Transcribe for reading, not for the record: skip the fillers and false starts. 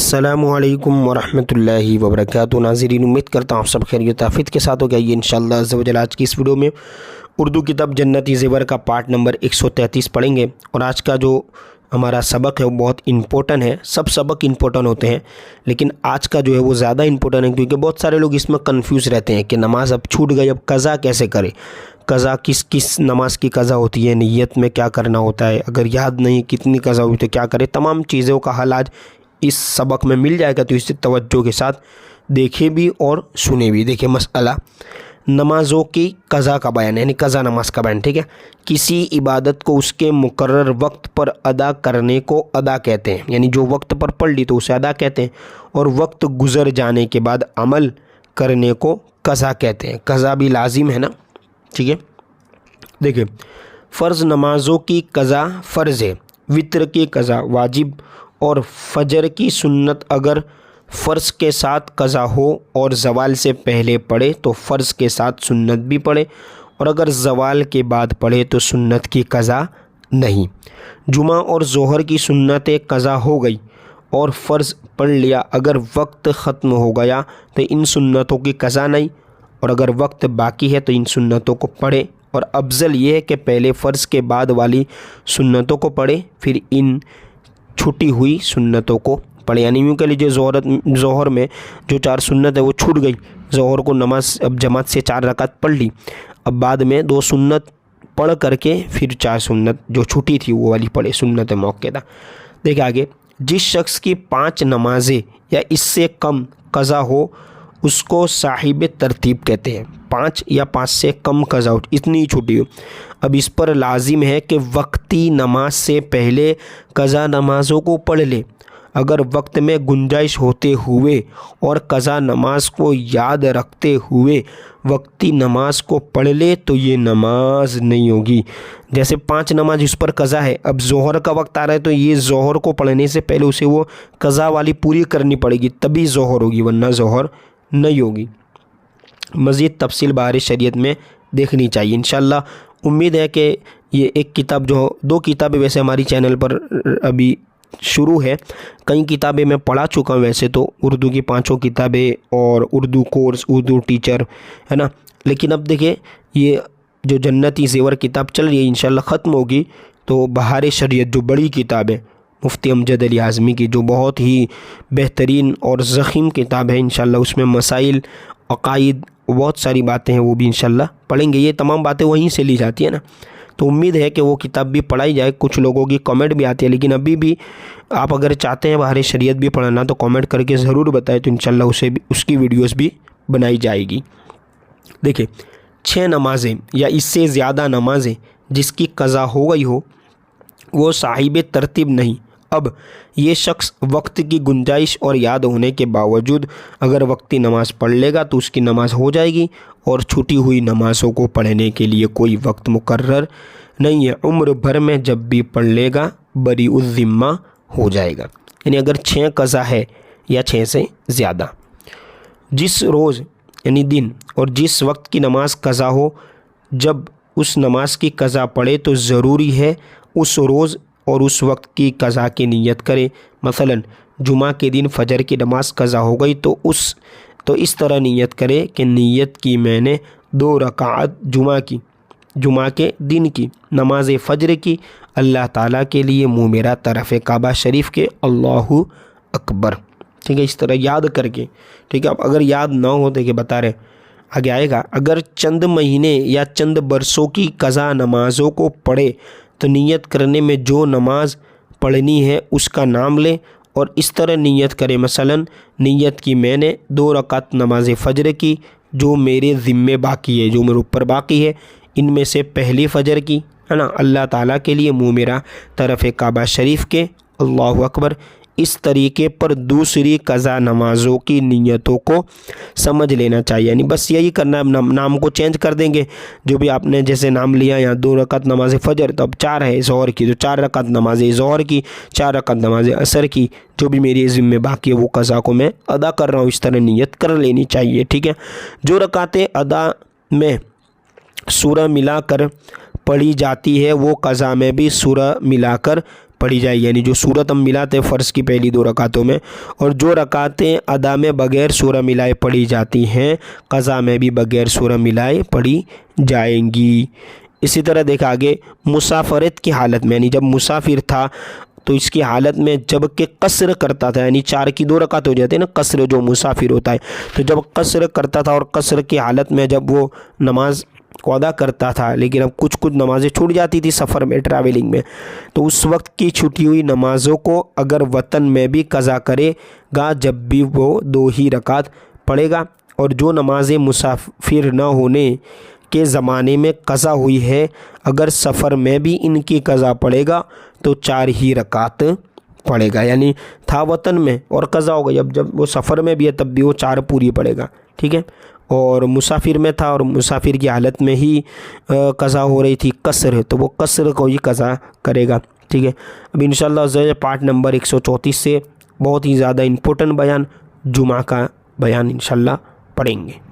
السلام علیکم ورحمۃ اللہ وبرکاتہ۔ ناظرین، امید کرتا ہوں آپ سب خیریت آفیت کے ساتھ ہو گیا۔ یہ انشاءاللہ عز و جل آج کی اس ویڈیو میں اردو کتاب جنتی زیور کا پارٹ نمبر 133 پڑھیں گے، اور آج کا جو ہمارا سبق ہے وہ بہت امپورٹنٹ ہے۔ سب سبق امپورٹنٹ ہوتے ہیں، لیکن آج کا جو ہے وہ زیادہ امپورٹنٹ ہے، کیونکہ بہت سارے لوگ اس میں کنفیوز رہتے ہیں کہ نماز اب چھوٹ گئی، اب قضا کیسے کرے، قضا کس نماز کی قضا ہوتی ہے، نیت میں کیا کرنا ہوتا ہے، اگر یاد نہیں کتنی قضا ہوئی تو کیا کرے۔ تمام چیزوں کا حل آج اس سبق میں مل جائے گا، تو اسے توجہ کے ساتھ دیکھیں بھی اور سنیں بھی۔ دیکھیں مسئلہ نمازوں کی قضا کا بیان، یعنی قضا نماز کا بیان، ٹھیک ہے۔ کسی عبادت کو اس کے مقرر وقت پر ادا کرنے کو ادا کہتے ہیں، یعنی جو وقت پر پڑھ لی تو اسے ادا کہتے ہیں، اور وقت گزر جانے کے بعد عمل کرنے کو قضا کہتے ہیں۔ قضا بھی لازم ہے نا، ٹھیک ہے۔ دیکھیں، فرض نمازوں کی قضا فرض ہے، وتر کی قضا واجب، اور فجر کی سنت اگر فرض کے ساتھ قضا ہو اور زوال سے پہلے پڑھے تو فرض کے ساتھ سنت بھی پڑھے، اور اگر زوال کے بعد پڑھے تو سنت کی قضا نہیں۔ جمعہ اور ظہر کی سنتیں قضا ہو گئی اور فرض پڑھ لیا، اگر وقت ختم ہو گیا تو ان سنتوں کی قضا نہیں، اور اگر وقت باقی ہے تو ان سنتوں کو پڑھے، اور افضل یہ ہے کہ پہلے فرض کے بعد والی سنتوں کو پڑھے، پھر ان چھٹی ہوئی سنتوں کو پڑھے۔ یعنی یوں کہہ لیجیے ظہر میں جو 4 سنت ہے وہ چھوٹ گئی، ظہر کو نماز اب جماعت سے 4 رکعت پڑھ لی، اب بعد میں 2 سنت پڑھ کر کے پھر 4 سنت جو چھٹی تھی وہ والی پڑھے، سنت موقعہ۔ دیکھیں آگے، جس شخص کی 5 نمازیں یا اس سے کم قضا ہو اس کو صاحب ترتیب کہتے ہیں۔ 5 یا 5 سے کم قضا ہو، اتنی ہی چھٹی ہو، اب اس پر لازم ہے کہ وقتی نماز سے پہلے قضا نمازوں کو پڑھ لے۔ اگر وقت میں گنجائش ہوتے ہوئے اور قضا نماز کو یاد رکھتے ہوئے وقتی نماز کو پڑھ لے تو یہ نماز نہیں ہوگی۔ جیسے 5 نماز اس پر قضا ہے، اب ظہر کا وقت آ رہا ہے تو یہ ظہر کو پڑھنے سے پہلے اسے وہ قضا والی پوری کرنی پڑے گی، تبھی ظہر ہوگی، ورنہ ظہر نہیں ہوگی۔ مزید تفصیل بارے شریعت میں دیکھنی چاہیے۔ انشاءاللہ امید ہے کہ یہ ایک کتاب جو 2 کتابیں ویسے ہماری چینل پر ابھی شروع ہے، کئی کتابیں میں پڑھا چکا ہوں ویسے تو، اردو کی 5 کتابیں اور اردو کورس، اردو ٹیچر ہے نا، لیکن اب دیکھیں یہ جو جنتی زیور کتاب چل رہی ہے انشاءاللہ ختم ہوگی تو بہار شریعت جو بڑی کتاب ہے مفتی امجد علی اعظمی کی، جو بہت ہی بہترین اور ضخیم کتاب ہے، انشاءاللہ اس میں مسائل، عقائد، بہت ساری باتیں ہیں، وہ بھی انشاءاللہ پڑھیں گے۔ یہ تمام باتیں وہیں سے لی جاتی ہیں نا، تو امید ہے کہ وہ کتاب بھی پڑھائی جائے۔ کچھ لوگوں کی کامنٹ بھی آتی ہے، لیکن ابھی بھی آپ اگر چاہتے ہیں بہار شریعت بھی پڑھنا تو کامنٹ کر کے ضرور بتائیں، تو انشاءاللہ اس کی ویڈیوز بھی بنائی جائے گی۔ دیکھیں، 6 نمازیں یا اس سے زیادہ نمازیں جس کی قضا ہو گئی ہو وہ صاحب ترتیب نہیں۔ اب یہ شخص وقت کی گنجائش اور یاد ہونے کے باوجود اگر وقتی نماز پڑھ لے گا تو اس کی نماز ہو جائے گی، اور چھوٹی ہوئی نمازوں کو پڑھنے کے لیے کوئی وقت مقرر نہیں ہے، عمر بھر میں جب بھی پڑھ لے گا بری الذمہ ہو جائے گا۔ یعنی اگر 6 قضا ہے یا 6 سے زیادہ، جس روز یعنی دن اور جس وقت کی نماز قضا ہو، جب اس نماز کی قضا پڑھے تو ضروری ہے اس روز اور اس وقت کی قضا کی نیت کرے۔ مثلا جمعہ کے دن فجر کی نماز قضا ہو گئی تو اس طرح نیت کرے کہ نیت کی میں نے 2 رکعت جمعہ کے دن کی نماز فجر کی، اللہ تعالیٰ کے لیے منہ میرا طرف کعبہ شریف کے، اللہ اکبر، ٹھیک ہے، اس طرح یاد کر کے، ٹھیک ہے۔ اب اگر یاد نہ ہو تو کہ بتا رہے آگے آئے گا، اگر چند مہینے یا چند برسوں کی قضا نمازوں کو پڑھے تو نیت کرنے میں جو نماز پڑھنی ہے اس کا نام لے اور اس طرح نیت کرے۔ مثلا نیت کی میں نے 2 رکعت نماز فجر کی جو میرے ذمے باقی ہے، جو میرے اوپر باقی ہے، ان میں سے پہلی فجر کی ہے نا، اللہ تعالیٰ کے لیے منہ میرا طرف کعبہ شریف کے، اللہ اکبر۔ اس طریقے پر دوسری قضا نمازوں کی نیتوں کو سمجھ لینا چاہیے، یعنی بس یہی کرنا ہے، نام کو چینج کر دیں گے۔ جو بھی آپ نے جیسے نام لیا، یہاں 2 رکعت نماز فجر، تو اب 4 ہے ظہر کی، تو 4 رکعت نماز ظہر کی، 4 رکعت نماز عصر کی، جو بھی میری ذمہ باقی ہے وہ قضا کو میں ادا کر رہا ہوں، اس طرح نیت کر لینی چاہیے، ٹھیک ہے۔ جو رکعتیں ادا میں سورہ ملا کر پڑھی جاتی ہے وہ قضا میں بھی سورہ ملا کر پڑھی جائے، یعنی جو صورت ہم ملاتے ہیں فرض کی پہلی 2 رکعتوں میں، اور جو رکعتیں ادا میں بغیر سورہ ملائے پڑھی جاتی ہیں قضا میں بھی بغیر سورہ ملائے پڑھی جائیں گی۔ اسی طرح دیکھا آگے مسافرت کی حالت میں، یعنی جب مسافر تھا تو اس کی حالت میں جب کہ قصر کرتا تھا، یعنی 4 کی 2 رکعت ہو جاتے ہیں نا، قصر جو مسافر ہوتا ہے، تو جب قصر کرتا تھا اور قصر کی حالت میں جب وہ نماز کو ادا کرتا تھا، لیکن اب کچھ نمازیں چھوٹ جاتی تھی سفر میں، ٹریولنگ میں، تو اس وقت کی چھٹی ہوئی نمازوں کو اگر وطن میں بھی قضا کرے گا جب بھی وہ 2 ہی رکعت پڑھے گا، اور جو نمازیں مسافر نہ ہونے کے زمانے میں قضا ہوئی ہے اگر سفر میں بھی ان کی قضا پڑے گا تو 4 ہی رکعت پڑھے گا، یعنی تھا وطن میں اور قضا ہو گئی، اب جب وہ سفر میں بھی ہے تب بھی وہ 4 پوری پڑھے گا، ٹھیک ہے، اور مسافر میں تھا اور مسافر کی حالت میں ہی قضا ہو رہی تھی قصر ہے تو وہ قصر کو ہی قضا کرے گا، ٹھیک ہے۔ اب انشاءاللہ پارٹ نمبر 134 سے بہت ہی زیادہ امپورٹنٹ بیان، جمعہ کا بیان انشاءاللہ پڑھیں گے۔